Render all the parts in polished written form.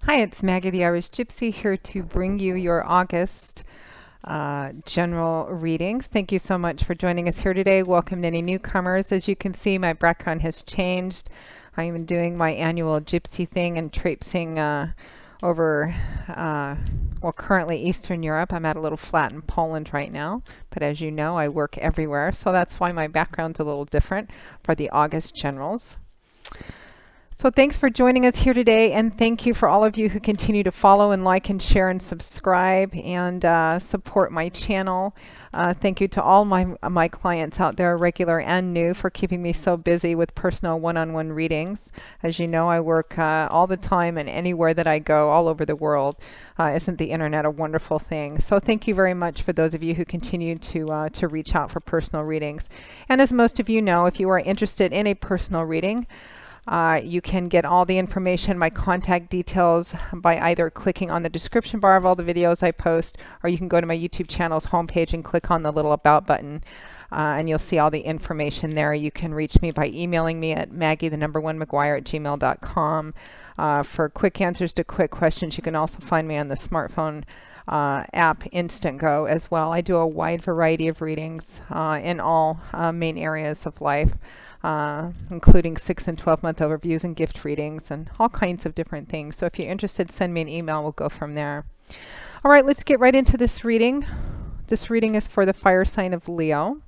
Hi, it's Maggie the Irish Gypsy here to bring you your August general readings. Thank you so much for joining us here today. Welcome to any newcomers. As you can see, my background has changed. I am doing my annual gypsy thing and traipsing over, well, currently Eastern Europe. I'm at a little flat in Poland right now, but as you know, I work everywhere, so that's why my background's a little different for the August generals. So thanks for joining us here today, and thank you for all of you who continue to follow and like and share and subscribe and support my channel. Thank you to all my clients out there, regular and new, for keeping me so busy with personal one-on-one readings. As you know, I work all the time and anywhere that I go all over the world. Isn't the internet a wonderful thing? So thank you very much for those of you who continue to reach out for personal readings. And as most of you know, if you are interested in a personal reading, you can get all the information, my contact details, by either clicking on the description bar of all the videos I post, or you can go to my YouTube channel's homepage and click on the little About button, and you'll see all the information there. You can reach me by emailing me at maggie1mcguire@gmail.com for quick answers to quick questions. You can also find me on the smartphone app Instantgo as well. I do a wide variety of readings in all main areas of life. Including 6 and 12-month overviews and gift readings and all kinds of different things. So if you're interested, send me an email. We'll go from there. All right, let's get right into this reading. This reading is for the fire sign of Leo.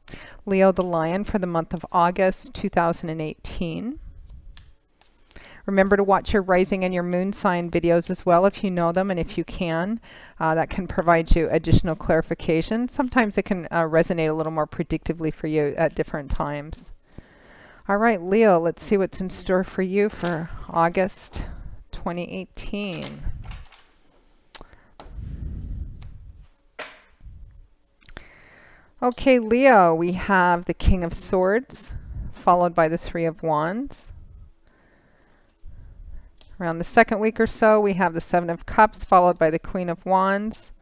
Leo the Lion for the month of August 2018. Remember to watch your rising and your moon sign videos as well if you know them and if you can. That can provide you additional clarification. Sometimes it can resonate a little more predictively for you at different times. All right, Leo, let's see what's in store for you for August 2018. Okay, Leo, we have the King of Swords, followed by the Three of Wands. Around the second week or so, we have the Seven of Cups, followed by the Queen of Wands.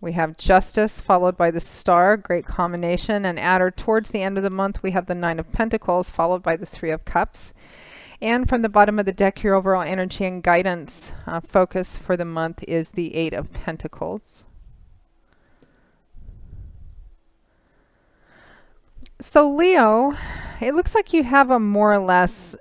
We have Justice, followed by the Star, great combination. And at or towards the end of the month, we have the Nine of Pentacles, followed by the Three of Cups. And from the bottom of the deck, your overall energy and guidance focus for the month is the Eight of Pentacles. So Leo, it looks like you have a more or less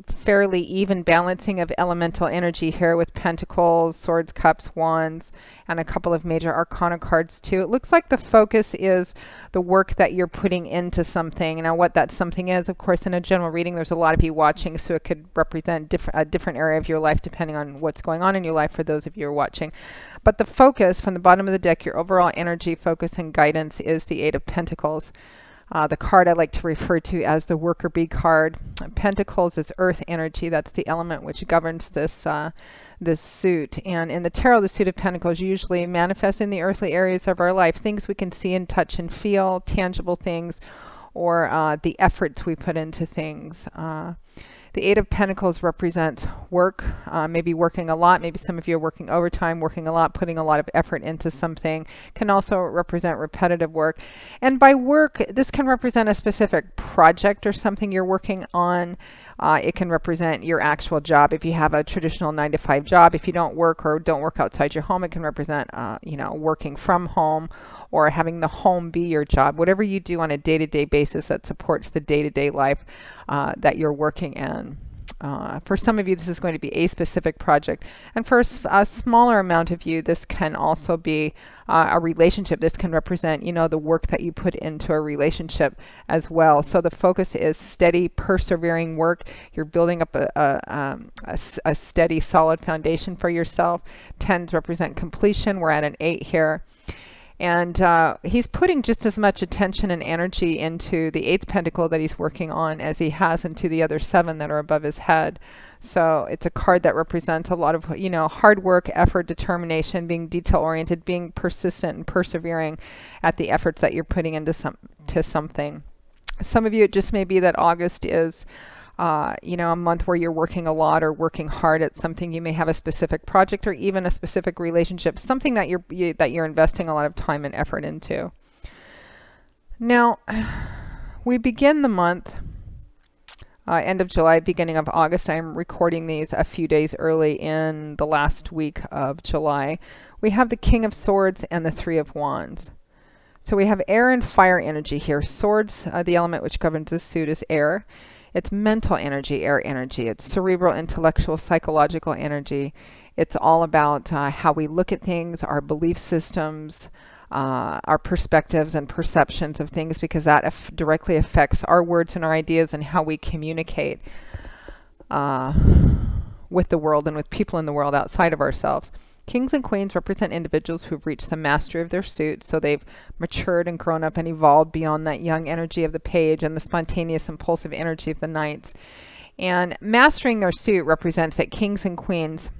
fairly even balancing of elemental energy here with Pentacles, Swords, Cups, Wands, and a couple of major Arcana cards too. It looks like the focus is the work that you're putting into something. Now what that something is, of course, in a general reading, there's a lot of you watching, so it could represent a different area of your life depending on what's going on in your life for those of you who are watching. But the focus from the bottom of the deck, your overall energy, focus, and guidance is the Eight of Pentacles. The card I like to refer to as the worker bee card. Pentacles is earth energy. That's the element which governs this this suit. And in the tarot, the suit of Pentacles usually manifests in the earthly areas of our life, things we can see and touch and feel, tangible things, or the efforts we put into things. The Eight of Pentacles represents work, maybe working a lot. Maybe some of you are working overtime, working a lot, putting a lot of effort into something. Can also represent repetitive work. And by work, this can represent a specific project or something you're working on. It can represent your actual job. If you have a traditional 9-to-5 job, if you don't work or don't work outside your home, it can represent, you know, working from home or having the home be your job. Whatever you do on a day-to-day basis that supports the day-to-day life that you're working in. For some of you, this is going to be a specific project. And for a smaller amount of you, this can also be a relationship. This can represent, you know, the work that you put into a relationship as well. So the focus is steady, persevering work. You're building up a steady, solid foundation for yourself. 10s represent completion. We're at an 8 here. And he's putting just as much attention and energy into the 8th pentacle that he's working on as he has into the other 7 that are above his head. So it's a card that represents a lot of, you know, hard work, effort, determination, being detail-oriented, being persistent and persevering at the efforts that you're putting into something. Some of you, it just may be that August is you know, a month where you're working a lot or working hard at something. You may have a specific project or even a specific relationship, something that you're investing a lot of time and effort into. Now, we begin the month end of July, beginning of August. I'm recording these a few days early in the last week of July. We have the King of Swords and the Three of Wands. So we have air and fire energy here. Swords, the element which governs this suit, is air. It's mental energy, air energy. It's cerebral, intellectual, psychological energy. It's all about how we look at things, our belief systems, our perspectives and perceptions of things, because that directly affects our words and our ideas and how we communicate with the world and with people in the world outside of ourselves. Kings and queens represent individuals who've reached the mastery of their suit, so they've matured and grown up and evolved beyond that young energy of the page and the spontaneous, impulsive energy of the knights. And mastering their suit represents that kings and queens,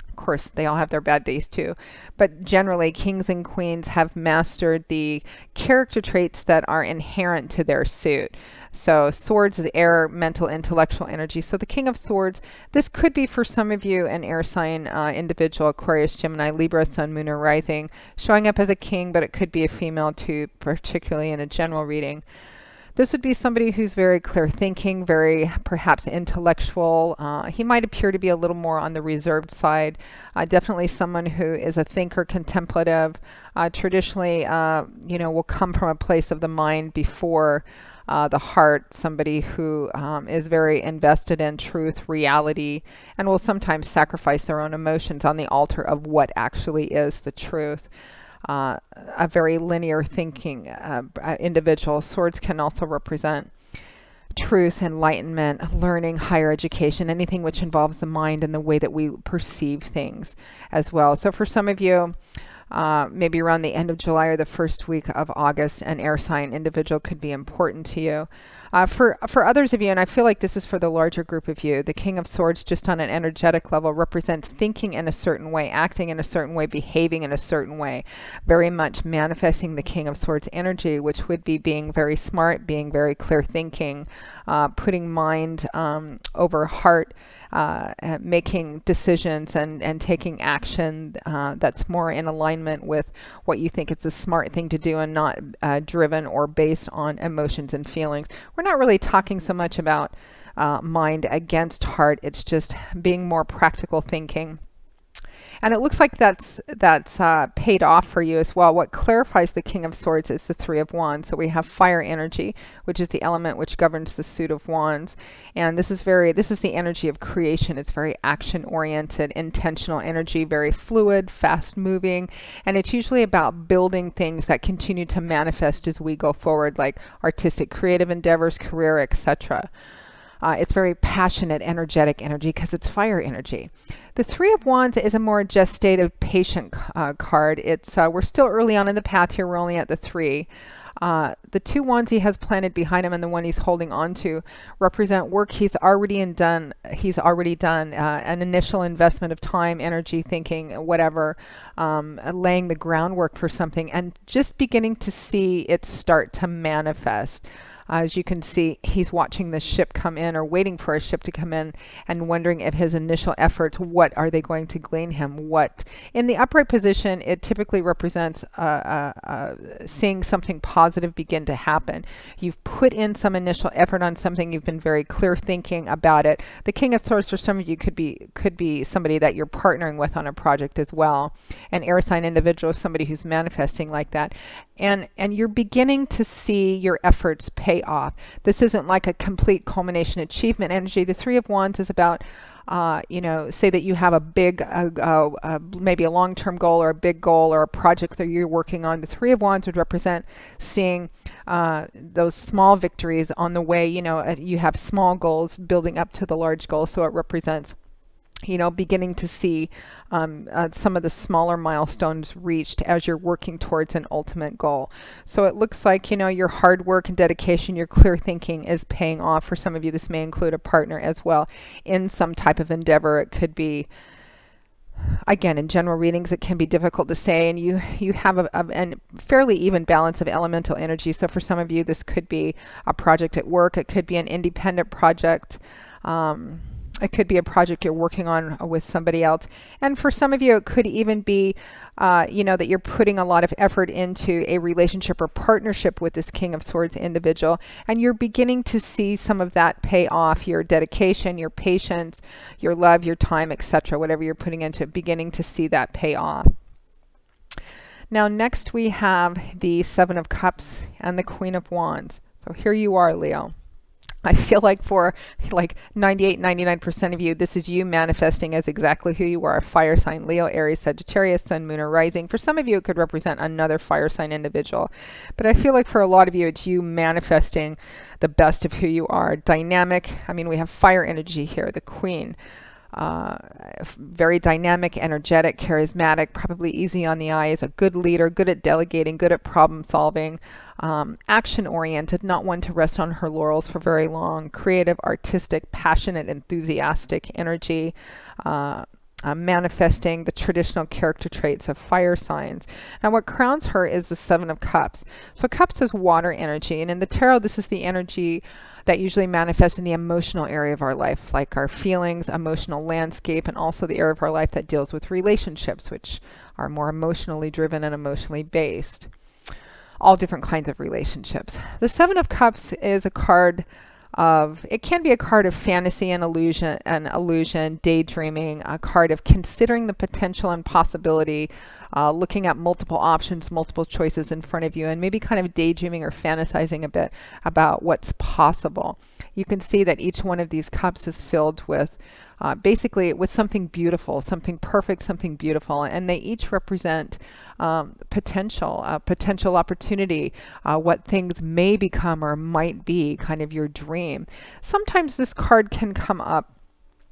of course, they all have their bad days too, but generally kings and queens have mastered the character traits that are inherent to their suit. So swords is air, mental, intellectual energy. So the King of Swords, this could be for some of you an air sign individual, Aquarius, Gemini, Libra, Sun, Moon, or Rising, showing up as a king, but it could be a female too, particularly in a general reading. This would be somebody who's very clear thinking, very perhaps intellectual. He might appear to be a little more on the reserved side. Definitely someone who is a thinker, contemplative. Traditionally, will come from a place of the mind before the heart. Somebody who is very invested in truth, reality, and will sometimes sacrifice their own emotions on the altar of what actually is the truth. A very linear thinking individual. Swords can also represent truth, enlightenment, learning, higher education, anything which involves the mind and the way that we perceive things as well. So for some of you, maybe around the end of July or the first week of August, an air sign individual could be important to you. For others of you, and I feel like this is for the larger group of you, the King of Swords, just on an energetic level, represents thinking in a certain way, acting in a certain way, behaving in a certain way, very much manifesting the King of Swords energy, which would be being very smart, being very clear thinking, putting mind over heart, making decisions and taking action that's more in alignment with what you think is the smart thing to do, and not driven or based on emotions and feelings. We're not really talking so much about mind against heart. It's just being more practical thinking. And it looks like that's paid off for you as well. What clarifies the King of Swords is the Three of Wands. So we have fire energy, which is the element which governs the suit of wands. And this is the energy of creation. It's very action-oriented, intentional energy, very fluid, fast-moving. And it's usually about building things that continue to manifest as we go forward, like artistic, creative endeavors, career, etc. It's very passionate, energetic energy because it's fire energy. The Three of Wands is a more gestative, patient card. It's we're still early on in the path here. We're only at the 3. The 2 wands he has planted behind him and the one he's holding on to represent work he's already done. An initial investment of time, energy, thinking, whatever, laying the groundwork for something and just beginning to see it start to manifest. As you can see, he's watching the ship come in, or waiting for a ship to come in, and wondering if his initial efforts, what are they going to glean him? What in the upright position, it typically represents seeing something positive begin to happen. You've put in some initial effort on something. You've been very clear thinking about it. The King of Swords for some of you could be somebody that you're partnering with on a project as well. An air sign individual is somebody who's manifesting like that, and you're beginning to see your efforts pay off. This isn't like a complete culmination achievement energy. The Three of Wands is about, say that you have a big, maybe a long-term goal or a big goal or a project that you're working on. The Three of Wands would represent seeing those small victories on the way. You have small goals building up to the large goal. So it represents beginning to see some of the smaller milestones reached as you're working towards an ultimate goal. So it looks like, your hard work and dedication, your clear thinking is paying off. For some of you, this may include a partner as well in some type of endeavor. It could be, again, in general readings, it can be difficult to say, and you have a fairly even balance of elemental energy. So for some of you, this could be a project at work. It could be an independent project. It could be a project you're working on with somebody else. And for some of you, it could even be, you know, that you're putting a lot of effort into a relationship or partnership with this King of Swords individual. And you're beginning to see some of that pay off, your dedication, your patience, your love, your time, etc. Whatever you're putting into it, beginning to see that pay off. Now, next we have the Seven of Cups and the Queen of Wands. So here you are, Leo. I feel like for like 98-99% of you, this is you manifesting as exactly who you are, a fire sign, Leo, Aries, Sagittarius, Sun, Moon, or Rising. For some of you, it could represent another fire sign individual. But I feel like for a lot of you, it's you manifesting the best of who you are. Dynamic. I mean, we have fire energy here, the Queen. Very dynamic, energetic, charismatic, probably easy on the eyes, a good leader, good at delegating, good at problem solving, action-oriented, not one to rest on her laurels for very long, creative, artistic, passionate, enthusiastic energy, manifesting the traditional character traits of fire signs. Now what crowns her is the Seven of Cups. So Cups is water energy, and in the tarot this is the energy that usually manifests in the emotional area of our life, like our feelings, emotional landscape, and also the area of our life that deals with relationships, which are more emotionally driven and emotionally based. All different kinds of relationships. The Seven of Cups is a card of, it can be a card of fantasy and illusion, daydreaming, a card of considering the potential and possibility, looking at multiple options, multiple choices in front of you, and maybe kind of daydreaming or fantasizing a bit about what's possible. You can see that each one of these cups is filled with basically with something beautiful, something perfect, something beautiful, and they each represent potential opportunity, what things may become or might be, kind of your dream. Sometimes this card can come up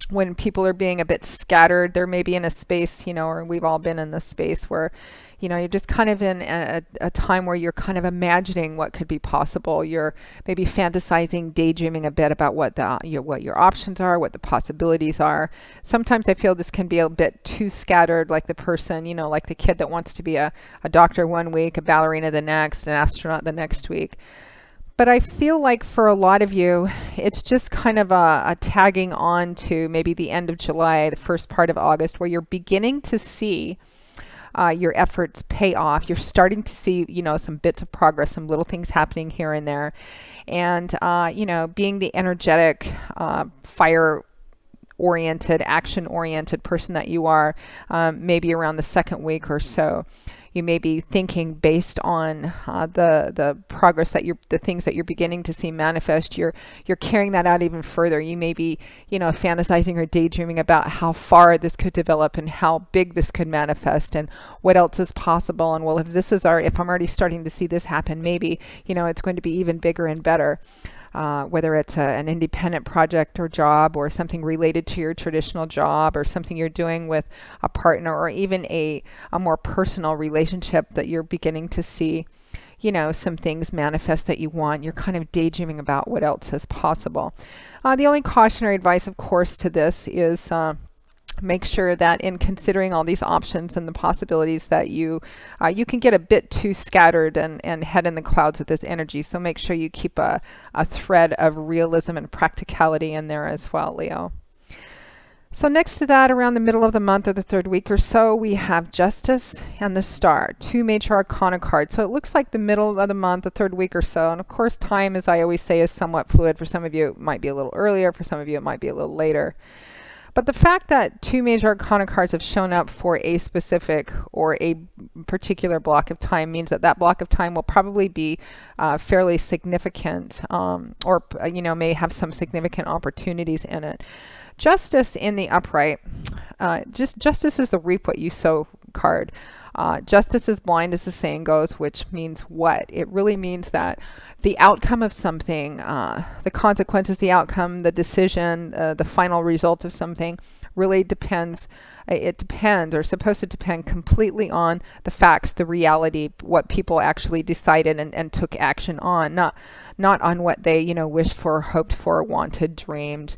when people are being a bit scattered. They're maybe in a space, you know, or we've all been in this space where, you know, you're just kind of in a time where you're kind of imagining what could be possible. You're maybe fantasizing, daydreaming a bit about what your options are, what the possibilities are. Sometimes I feel this can be a bit too scattered, like the person, you know, like the kid that wants to be a doctor one week, a ballerina the next, an astronaut the next week. But I feel like for a lot of you, it's just kind of a tagging on to maybe the end of July, the first part of August, where you're beginning to see your efforts pay off. You're starting to see, you know, some bits of progress, some little things happening here and there. And, you know, being the energetic, fire-oriented, action-oriented person that you are, maybe around the second week or so, you may be thinking based on the progress that the things that you're beginning to see manifest. You're carrying that out even further. You may be, you know, fantasizing or daydreaming about how far this could develop and how big this could manifest and what else is possible. And well, if I'm already starting to see this happen, maybe, you know, it's going to be even bigger and better. Whether it's an independent project or job or something related to your traditional job or something you're doing with a partner or even a more personal relationship that you're beginning to see, you know, some things manifest that you want. You're kind of daydreaming about what else is possible. The only cautionary advice, of course, to this is make sure that in considering all these options and the possibilities that you can get a bit too scattered and head in the clouds with this energy. So make sure you keep a thread of realism and practicality in there as well, Leo. So next to that, around the middle of the month or the third week or so, we have Justice and the Star, two major arcana cards. So it looks like the middle of the month, the third week or so. And of course, time, as I always say, is somewhat fluid. For some of you, it might be a little earlier. For some of you, it might be a little later. But the fact that two major arcana cards have shown up for a specific or a particular block of time means that that block of time will probably be fairly significant, or, you know, may have some significant opportunities in it. Justice in the upright, justice is the reap what you sow card. Justice is blind, as the saying goes, which means what? It really means that the outcome of something, the consequences, the outcome, the decision, the final result of something really depends. It depends, or supposed to depend, completely on the facts, the reality, what people actually decided and took action on, not on what they, you know, wished for, hoped for, wanted, dreamed.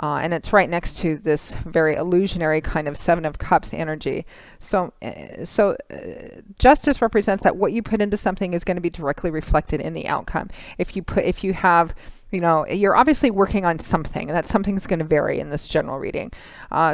And it's right next to this very illusionary kind of Seven of Cups energy. So justice represents that what you put into something is going to be directly reflected in the outcome. If you have You know, you're obviously working on something, and that something's going to vary in this general reading.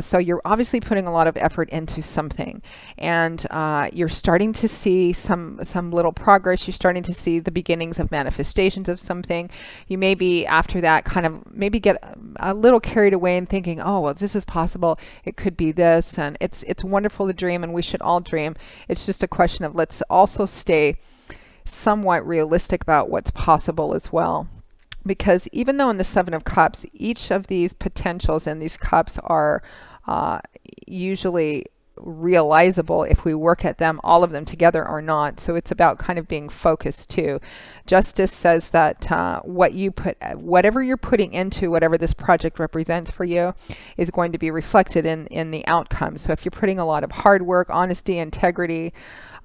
So you're obviously putting a lot of effort into something, and you're starting to see some little progress. You're starting to see the beginnings of manifestations of something. You may be after that kind of maybe get a little carried away and thinking, oh, well, this is possible. It could be this, and it's wonderful to dream, and we should all dream. It's just a question of let's also stay somewhat realistic about what's possible as well. Because even though in the Seven of Cups, each of these potentials in these cups are usually realizable if we work at them, all of them together are not. So it's about kind of being focused too. Justice says that whatever you're putting into whatever this project represents for you is going to be reflected in the outcome. So if you're putting a lot of hard work, honesty, integrity,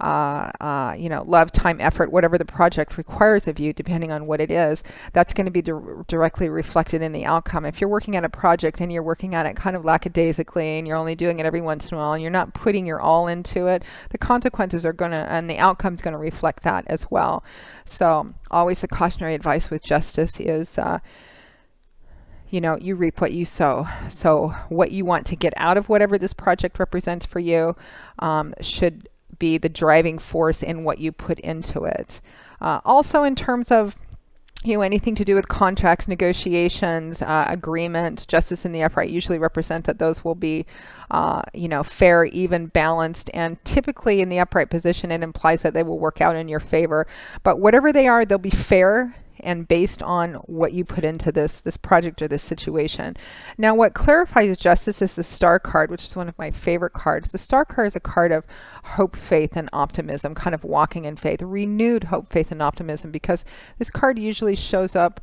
you know, love, time, effort, whatever the project requires of you, depending on what it is, that's going to be directly reflected in the outcome. If you're working at a project and you're working at it kind of lackadaisically and you're only doing it every once in a while and you're not putting your all into it, the consequences are going to, and the outcome's going to reflect that as well. So always the cautionary advice with Justice is, you know, you reap what you sow. So what you want to get out of whatever this project represents for you should be the driving force in what you put into it. Also in terms of, you know, anything to do with contracts, negotiations, agreements, Justice in the upright usually represents that those will be, you know, fair, even, balanced, and typically in the upright position it implies that they will work out in your favor. But whatever they are, they'll be fair and based on what you put into this project or this situation. Now, what clarifies Justice is the Star card, which is one of my favorite cards. The Star card is a card of hope, faith, and optimism, kind of walking in faith, renewed hope, faith, and optimism, because this card usually shows up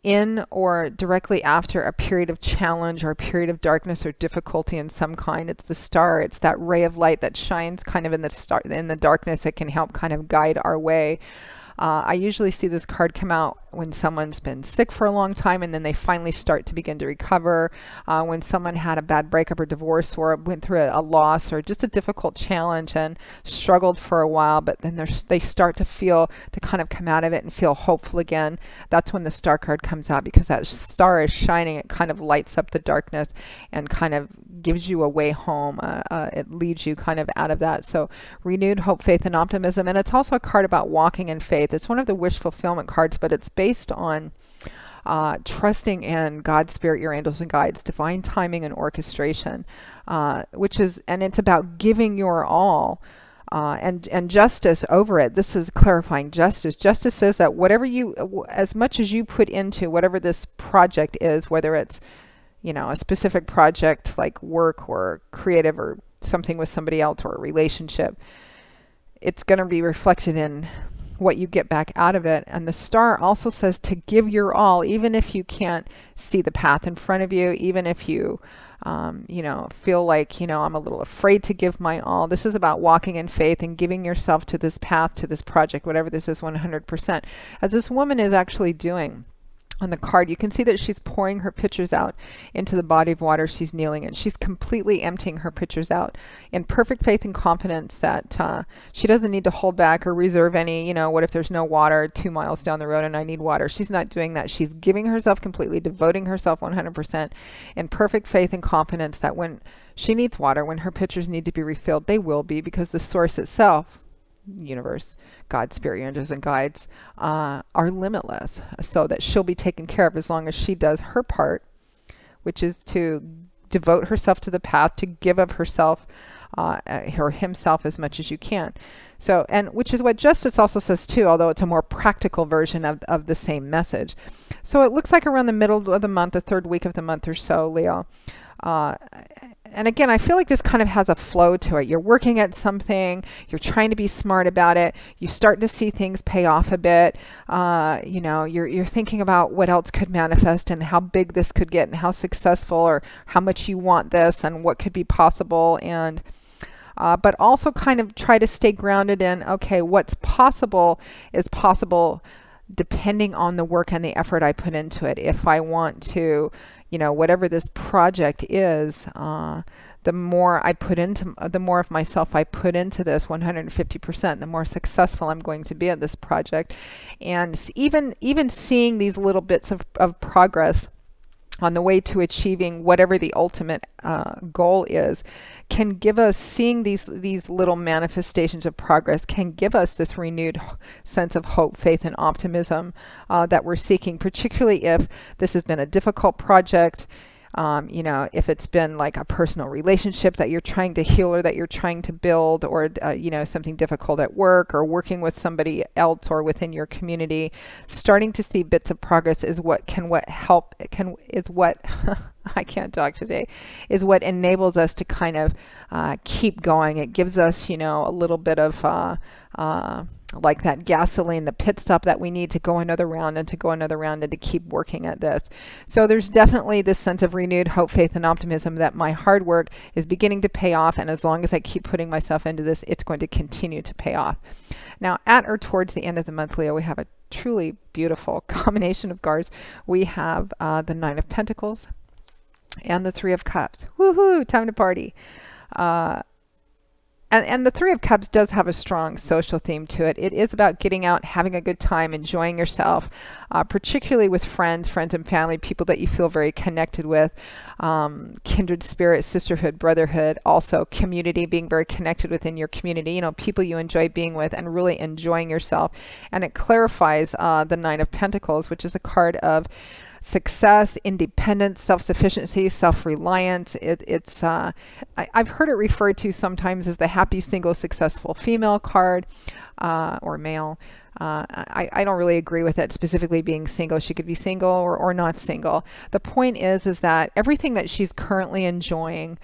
in or directly after a period of challenge or a period of darkness or difficulty in some kind. It's the star. It's that ray of light that shines kind of in the darkness. It can help kind of guide our way. I usually see this card come out when someone's been sick for a long time and then they finally start to begin to recover, when someone had a bad breakup or divorce or went through a loss or just a difficult challenge and struggled for a while, but then they start to kind of come out of it and feel hopeful again. That's when the Star card comes out, because that star is shining. It kind of lights up the darkness and kind of gives you a way home. It leads you kind of out of that. So renewed hope, faith, and optimism. And it's also a card about walking in faith. It's one of the wish fulfillment cards, but it's based on trusting in God's spirit, your angels and guides, divine timing and orchestration, and it's about giving your all. And justice over it. This is clarifying justice. Justice says that whatever as much as you put into whatever this project is, whether it's, you know, a specific project like work or creative or something with somebody else or a relationship, it's going to be reflected in what you get back out of it. And the Star also says to give your all, even if you can't see the path in front of you, even if you, you know, feel like, you know, I'm a little afraid to give my all. This is about walking in faith and giving yourself to this path, to this project, whatever this is, 100%. As this woman is actually doing on the card, you can see that she's pouring her pitchers out into the body of water she's kneeling in. She's completely emptying her pitchers out in perfect faith and confidence that she doesn't need to hold back or reserve any, you know, what if there's no water 2 miles down the road and I need water. She's not doing that. She's giving herself completely, devoting herself 100% in perfect faith and confidence that when she needs water, when her pitchers need to be refilled, they will be, because the source itself, universe, God, spirit, angels, and guides, are limitless, so that she'll be taken care of as long as she does her part, which is to devote herself to the path, to give of herself or himself as much as you can. So, and which is what Justice also says too, although it's a more practical version of the same message. So it looks like around the middle of the month, the third week of the month or so, Leo. And again, I feel like this kind of has a flow to it. You're working at something, you're trying to be smart about it, you start to see things pay off a bit, you know, you're thinking about what else could manifest and how big this could get and how successful or how much you want this and what could be possible, and but also kind of try to stay grounded in, okay, what's possible is possible depending on the work and the effort I put into it. If I want to, you know, whatever this project is, the more I put into, the more of myself I put into this 150%, the more successful I'm going to be at this project. And even seeing these little bits of progress on the way to achieving whatever the ultimate goal is, can give us, seeing these little manifestations of progress can give us this renewed sense of hope, faith, and optimism that we're seeking, particularly if this has been a difficult project. You know, if it's been like a personal relationship that you're trying to heal or that you're trying to build, or, you know, something difficult at work or working with somebody else or within your community, starting to see bits of progress is what I can't talk today, is what enables us to kind of keep going. It gives us, you know, a little bit of like that gasoline, the pit stop that we need to go another round and to go another round and to keep working at this. So there's definitely this sense of renewed hope, faith, and optimism that my hard work is beginning to pay off. And as long as I keep putting myself into this, it's going to continue to pay off. Now, at or towards the end of the month, Leo, we have a truly beautiful combination of cards. We have the Nine of Pentacles and the Three of Cups. Woohoo! Time to party. And the Three of Cups does have a strong social theme to it. It is about getting out, having a good time, enjoying yourself, particularly with friends and family, people that you feel very connected with, kindred spirit, sisterhood, brotherhood, also community, being very connected within your community, you know, people you enjoy being with and really enjoying yourself. And it clarifies the Nine of Pentacles, which is a card of success, independence, self-sufficiency, self-reliance. I've heard it referred to sometimes as the happy, single, successful female card or male. I don't really agree with it specifically being single. She could be single or not single. The point is that everything that she's currently enjoying,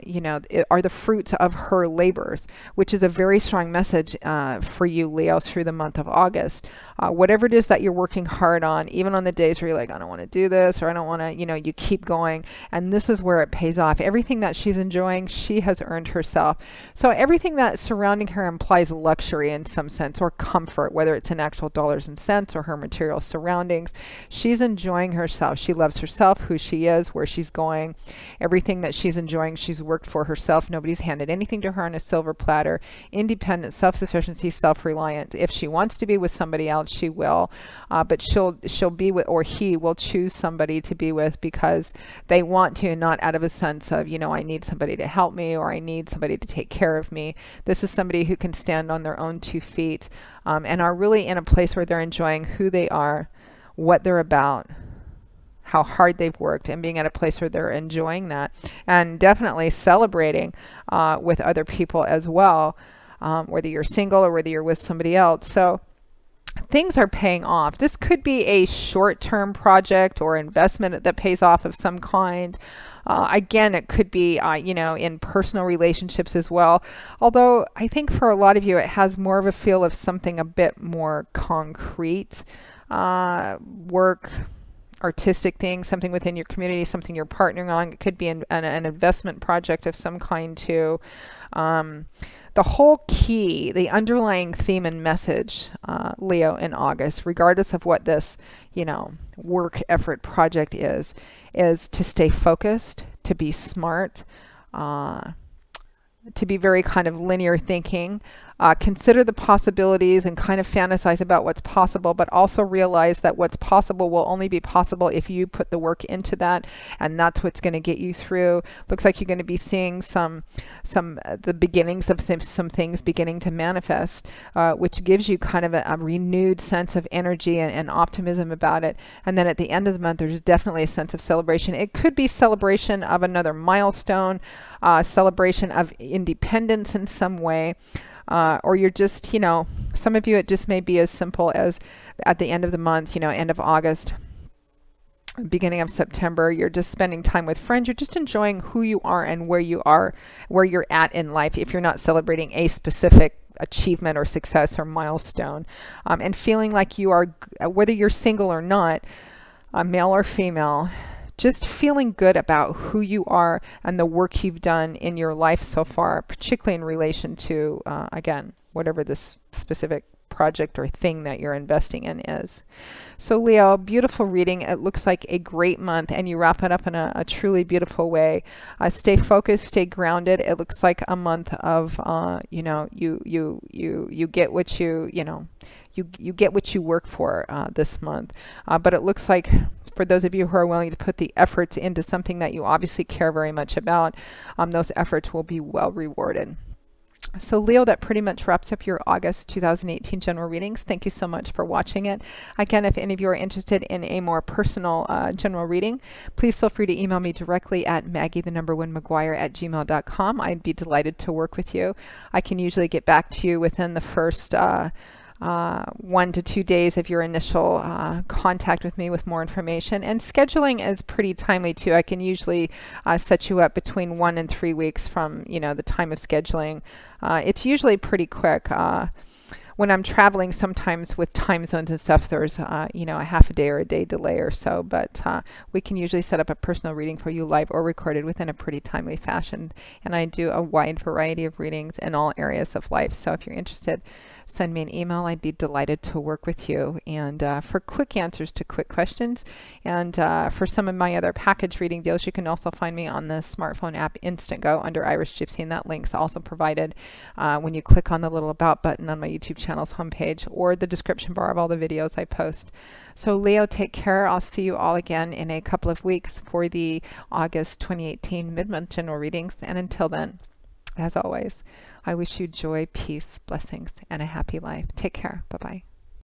you know, are the fruits of her labors, which is a very strong message for you, Leo, through the month of August. Whatever it is that you're working hard on, even on the days where you're like, I don't want to do this, or I don't want to, you know, you keep going. And this is where it pays off. Everything that she's enjoying, she has earned herself. So everything that's surrounding her implies luxury in some sense, or comfort, whether it's in actual dollars and cents or her material surroundings. She's enjoying herself. She loves herself, who she is, where she's going. Everything that she's enjoying, she's worked for herself. Nobody's handed anything to her on a silver platter. Independent, self-sufficiency, self-reliant. If she wants to be with somebody else, she will, but she'll be with, or he will choose somebody to be with because they want to, not out of a sense of, you know, I need somebody to help me or I need somebody to take care of me. This is somebody who can stand on their own 2 feet and are really in a place where they're enjoying who they are, what they're about, how hard they've worked, and being at a place where they're enjoying that and definitely celebrating with other people as well, whether you're single or whether you're with somebody else. So things are paying off. This could be a short-term project or investment that pays off of some kind. Again, it could be, you know, in personal relationships as well. Although I think for a lot of you, it has more of a feel of something a bit more concrete. Work, artistic things, something within your community, something you're partnering on. It could be an investment project of some kind too. The whole key, the underlying theme and message, Leo, in August, regardless of what this, you know, work effort project is to stay focused, to be smart, to be very kind of linear thinking, consider the possibilities and kind of fantasize about what's possible, but also realize that what's possible will only be possible if you put the work into that, and that's what's going to get you through. Looks like you're going to be seeing the beginnings of some things beginning to manifest, which gives you kind of a renewed sense of energy and optimism about it. And then at the end of the month, there's definitely a sense of celebration. It could be celebration of another milestone, celebration of independence in some way. Or you're just, you know, some of you, it just may be as simple as at the end of the month, you know, end of August, beginning of September, you're just spending time with friends. You're just enjoying who you are and where you're at in life, if you're not celebrating a specific achievement or success or milestone, and feeling like you are, whether you're single or not, male or female, just feeling good about who you are and the work you've done in your life so far, particularly in relation to, again, whatever this specific project or thing that you're investing in is. So Leo, beautiful reading. It looks like a great month, and you wrap it up in a truly beautiful way. Stay focused, stay grounded. It looks like a month of, you know, you get what you get what you work for this month. But it looks like for those of you who are willing to put the efforts into something that you obviously care very much about, those efforts will be well rewarded. So Leo, that pretty much wraps up your August 2018 general readings. Thank you so much for watching it. Again, if any of you are interested in a more personal general reading, please feel free to email me directly at maggie1maguire@gmail.com. I'd be delighted to work with you. I can usually get back to you within the first 1 to 2 days of your initial contact with me with more information. And scheduling is pretty timely too. I can usually set you up between 1 and 3 weeks from, you know, the time of scheduling. It's usually pretty quick. When I'm traveling, sometimes with time zones and stuff, there's you know, a half a day or a day delay or so, but we can usually set up a personal reading for you live or recorded within a pretty timely fashion. And I do a wide variety of readings in all areas of life. So if you're interested, send me an email. I'd be delighted to work with you. And for quick answers to quick questions, and for some of my other package reading deals, you can also find me on the smartphone app Instantgo under Irish Gypsy, and that link's also provided when you click on the little About button on my YouTube channel's homepage or the description bar of all the videos I post. So Leo, take care. I'll see you all again in a couple of weeks for the August 2018 mid-month general readings. And until then, as always, I wish you joy, peace, blessings, and a happy life. Take care. Bye-bye.